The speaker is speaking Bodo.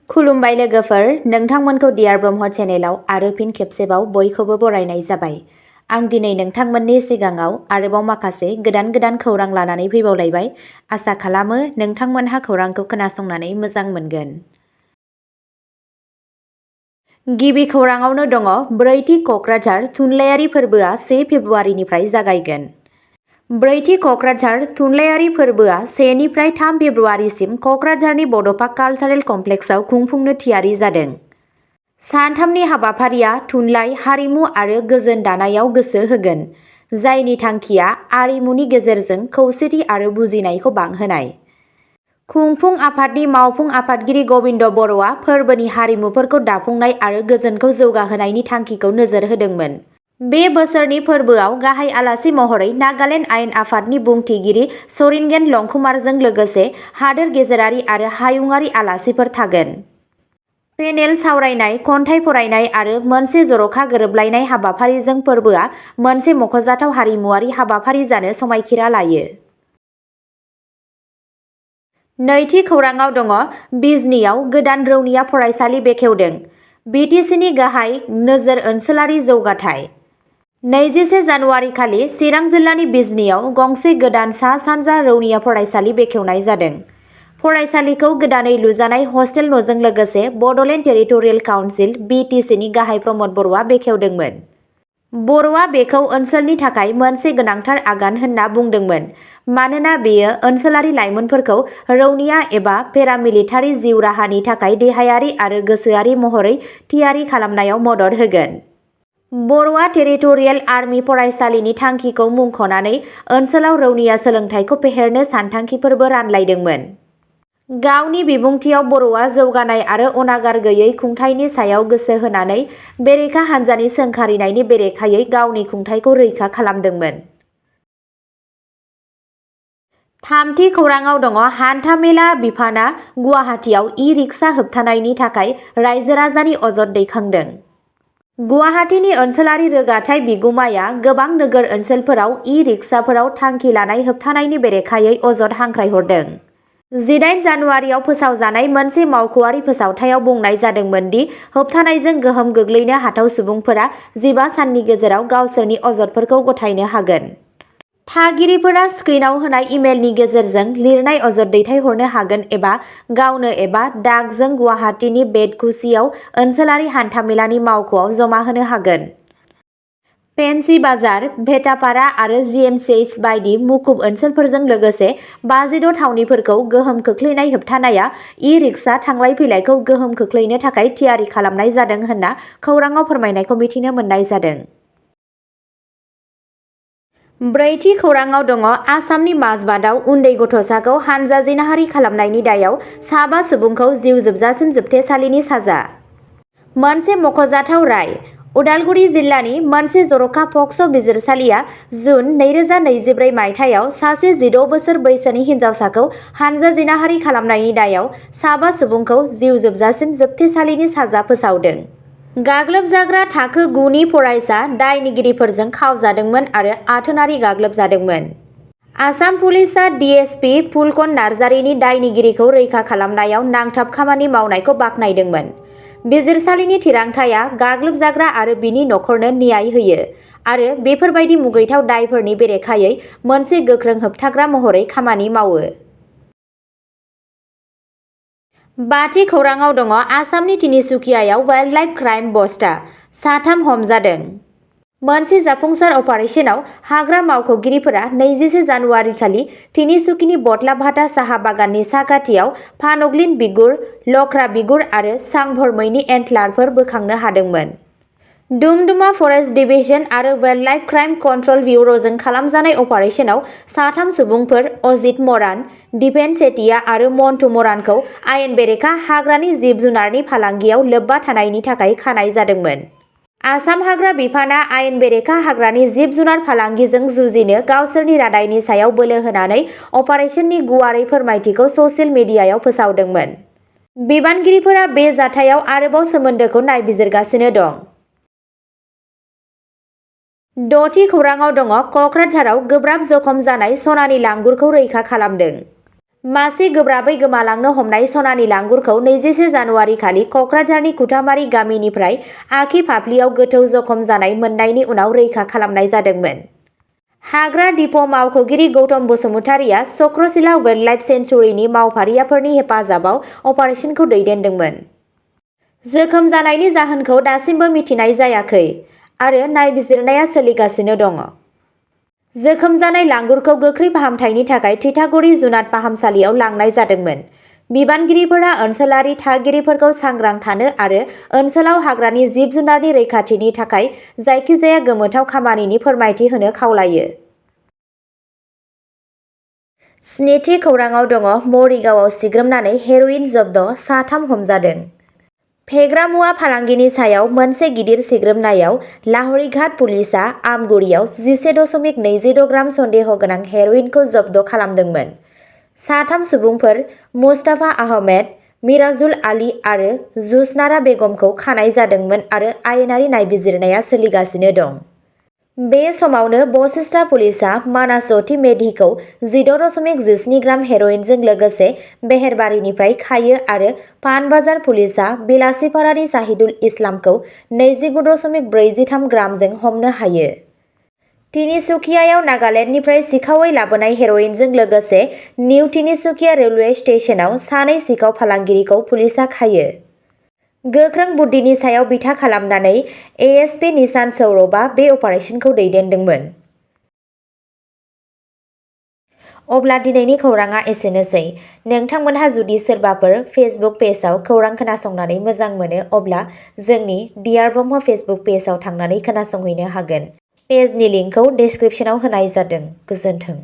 खुलुमबाय लोगोफोर, नोंथांमोनखौ डियार ब्रह्म चेनेलाव आरो फिन खेबसेबाव बयखौबो बरायनाय जाबाय। आं दिनै नोंथांमोननि सिगाङाव आरोबाव माखासे गोदान खौरां लानानै फैबावलायबाय। आसा खालामो नोंथांमोनहा खौरांखौ खोनासंनानै मोजां मोनगोन। गिबि खौराङावनो दङ ब्रैथि क'क्राझार थुनलाइयारि फोरबोआ 1 फेब्रुवारिनिफ्राय जागायगोन। ब्रैथि क'क्राझार थुनलाइयारि फोरबोआ 1 निफ्राय 3 फेब्रुवारिसिम क'क्राझारनि बड'फा कालचारेल कमप्लेक्सआव खुंफुंनो थियारि जादों। सानथामनि हाबाफारिया थुनलाइ, हारिमु आरो गोजोन दानायाव गोसो होगोन, जायनि थांखिया आरिमुनि गेजेरजों खौसेथि आरो बुजिनायखौ बांहोनाय। खुंफुं आफादनि मावफुं आफादगिरि गबिन्द बर'आ फोरबोनि हारिमुफोरखौ दाफुंनाय आरो गोजोनखौ जौगाहोनायनि थांखिखौ नोजोर होदोंमोन। बे बोसोरनि फोरबोआव गाहाय आलासि महरै नागालेन्ड आयेन आफादनि बुंथिगिरि सरिनगेन लंकुमारजों लोगोसे हादोर गेजेरारि आरो हायुंआरि आलासिफोर थागोन। पेनेल सावरायनाय, खन्थाइ फरायनाय आरो मोनसे जर'खा गोरोबलायनाय हाबाफारिजों फोरबोआ मोनसे मख'जाथाव हारिमुआरि हाबाफारि जानो समायखिरा लायो। नैथि खौराङाव दङ बिजनीआव गोदान रौनिया फरायसालि बेखेवदों। BTCनि गाहाय नोजोर ओनसोलारि जौगाथाय। 21 जानुवारि खालि चिरां जिल्लानि बिजनीआव गंसे गोदान सा-सानजा रौनिया फरायसालि बेखेवनाय जादों। फरायसालिखौ गोदानै लुजानाय हस्टेल न'जों लोगोसे बड'लेण्ड टेरिटरियेल काउन्सिल (BTCनि गाहाय प्रमद बर'आ बेखेवदोंमोन। बर'आ बेखौ ओनसोलनि थाखाय मोनसे गोनांथार आगान होनना बुंदोंमोन, मानोना बेयो ओनसोलारि लाइमोनफोरखौ रौनिया एबा पेरामिलिटारि जिउ राहानि थाखाय देहायारि आरो गोसोआरि महरै थियारि खालामनायाव मदद होगोन। बर'आ टेरिटरियेल आर्मी फरायसालिनि थांखिखौ मुंख'नानै ओनसोलाव रौनिया सोलोंथाइखौ फेहेरनो सानथांखिफोरबो रानलायदोंमोन। गावनि बिबुंथियाव बर'आ जौगानाय आरो अनागार गैयै खुंथायनि सायाव गोसो होनानै बेरेखा हान्जानि सोंखारिनायनि बेरेखायै गावनि खुंथायखौ रैखा खालामदोंमोन। थामथि खौराङाव दङ हान्था-मेला बिफाना गुवाहाटीआव ई-रिक्सा होबथानायनि थाखाय रायजो-राजानि अजद दैखांदों। गुवाहाटीनि ओनसोलारि रोगाथाइ बिगुमाया गोबां नोगोर ओनसोलफोराव ई-रिक्साफोराव थांखि लानाय होबथानायनि बेरेखायै अजद हांख्रायहरदों। 18 जानुवारियाव फोसावजानाय मोनसे मावख'आरि फोसावथायाव बुंनाय जादोंमोन दि होबथानायजों गोहोम गोग्लैनो हाथाव सुबुंफोरा 15 साननि गेजेराव गावसोरनि अजदफोरखौ गथायनो हागोन। थागिरिफोरा स्क्रिनआव होनाय इमेलनि गेजेरजों लिरनाय अजद दैथायहरनो हागोन एबा गावनो एबा डाकजों गुवाहाटीनि बेतकुसियाव ओनसोलारि हान्थामेलानि मावख'आव जमा होनो हागोन। फेन्सि बाजार, भेटापारा आरो GMCH बायदि मुखुब ओनसोलफोरजों लोगोसे 56 थावनिफोरखौ गोहोम खोख्लैनाय होबथानाया ई-रिक्सा थांलाय-फैलायखौ गोहोम खोख्लैनो थाखाय थियारि खालामनाय जादों होनना खौराङाव फोरमायनायखौ मिथिनो मोननाय जादों। ब्रैथि खौराङाव दङ आसामनि माजबाटआव उन्दै गथ'साखौ हानजा जिनाहारि खालामनायनि दायाव साबा सुबुंखौ जिउ जोबजासिम जोबथेसालिनि साजा। मोनसे मख'जाथाव राय। उदालगुरि जिल्लानि मोनसे जर'खा पक्स' बिजिरसालिया जुन 2024 मायथाइयाव सासे 16 बोसोर बैसोनि हिनजावसाखौ हानजा जिनाहारि खालामनायनि दायाव साबा सुबुंखौ जिउ जोबजासिम जोबथेसालिनि साजा फोसावदों। गाग्लोबजाग्रा थाखो 9 नि फरायसा दायनिगिरिफोरजों खावजादोंमोन आरो आथोनारि गाग्लोबजादोंमोन। आसाम पुलिसआ DSP फुलकन नार्जारिनि दायनिगिरिखौ रैखा खालामनायाव नांथाब खामानि मावनायखौ बाख्नायदोंमोन। बिजिरसालिनि थिरांथाया गाग्लोबजाग्रा आरो बिनि नखरनो न्याय होयो आरो बेफोरबायदि मुगैथाव दायफोरनि बेरेखायै मोनसे गोख्रों होबथाग्रा महरै खामानि मावो। बाथि खौराङाव दङ आसामनि तिनिसुकियायाव वाइल्डलाइफ क्राइम बस्टआ साथाम हमजादों। मोनसे जाफुंसार अपारेशनाव हाग्रा मावख'गिरिफोरा 21 जानुवारि खालि तिनिसुकिनि बटलाभाटा साहा बागाननि साखाथियाव फानग्लिन बिगुर, लख्रा बिगुर आरो सांभर मैनि एन्टलारफोर बोखांनो हादोंमोन। डुमडुमा फरेस्ट डिभिजन आरो वाइल्डलाइफ क्राइम कन्ट्रल ब्युर'जों खालामजानाय अपारेशनाव साथाम सुबुंफोर अजित मरान, दिपेन सेतिया आरो मन्टु मरानखौ आयेन बेरेखा हाग्रानि जिब-जुनारनि फालांगियाव लोब्बा थानायनि थाखाय खानाय जादोंमोन। आसाम हाग्रा बिफानआ आयेन बेरेखा हाग्रानि जिब-जुनार फालांगिजों जुजिनो गावसोरनि रादायनि सायाव बोलो होनानै अपारेशननि गुवारै फोरमायथिखौ ससियेल मिडियायाव फोसावदोंमोन। बिबानगिरिफोरा बे जाथायाव आरोबाव सोमोन्दोखौ नायबिजिरगासिनो दं। द'थि खौराङाव दङ क'क्राझाराव गोब्राब जखम जानाय सनानि लांगुरखौ रैखा खालामदों। मासे गोब्राबै गोमालांनो हमनाय सनानि लांगुरखौ 21 जानुवारि खालि कक्राझारनि कुटामारि गामिनिफ्राय आखि फाफ्लियाव गोथौ जखम जानाय मोननायनि उनाव रैखा खालामनाय जादोंमोन। हाग्रा दिप' मावख'गिरि गौतम बसुमतारिया चक्रशिला वाइल्डलाइफ सेन्चुरीनि मावफारियाफोरनि हेफाजाबाव अपारेशनखौ दैदेनदोंमोन। जोखोम जानायनि जाहोनखौ दासिमबो मिथिनाय जायाखै आरो नायबिजिरनाया सोलिगासिनो दङ। जोखोम जानाय लांगुरखौ गोख्रै फाहामथायनि थाखाय थिथागुरि जुनाद फाहामसालियाव लांनाय जादोंमोन। बिबानगिरिफोरा ओनसोलारि थागिरिफोरखौ सांग्रां थानो आरो ओनसोलाव हाग्रानि जिब-जुनारनि रैखाथिनि थाखाय जायखिजाया गोमोथाव खामानिनि फोरमायथि होनो खावलायो। स्निथि खौराङाव दङ मरिगावआव सिग्रोमनानै हेर'इन जब्द, 3 हमजादों। फेग्रा मुवा फालांगिनि सायाव मोनसे गिदिर सिग्रोमनायाव लाहरीघाट पुलिसआ आमगुरियाव 11.26 ग्राम सन्देह गोनां हेर'इनखौ जब्द खालामदोंमोन। 3 सुबुंफोर मुस्ताफा आहमेद, मिराजुल आली आरो जुसनारा बेगमखौ खानाय जादोंमोन आरो आयेनारि नायबिजिरनाया सोलिगासिनो दं। बे समावनो बशिष्ठा पुलिसआ मानासवती मेधिखौ 14.17 ग्राम हेर'इनजों लोगोसे बेहेरबारिनिफ्राय खायो आरो पानबाजार पुलिसआ बिलासिपारानि शाहिदुल इस्लामखौ 29.43 ग्रामजों हमनो हायो। तिनिसुकियायाव नागालेन्डनिफ्राय सिखावै लाबोनाय हेर'इनजों लोगोसे निउ तिनिसुकिया रेलवे स्टेशनाव 2 सिखाव फालांगिरिखौ पुलिसआ खायो। गोख्रों बुद्धिनि सायाव बिथा खालामनानै एएसपि निशान सौरभआ बे अपारेशनखौ दैदेनदोंमोन। अब्ला दिनैनि खौराङा एसेनोसै। नोंथांमोनहा जुदि सोरबाफोर फेसबुक पेजआव खौरां खोनासंनानै मोजां मोनो अब्ला जोंनि डियार ब्रह्म फेसबुक पेजआव थांनानै खोनासंहैनो हागोन। पेजनि लिंकखौ डेस्क्रिप्शनाव होनाय जादों। गोजोन्थों।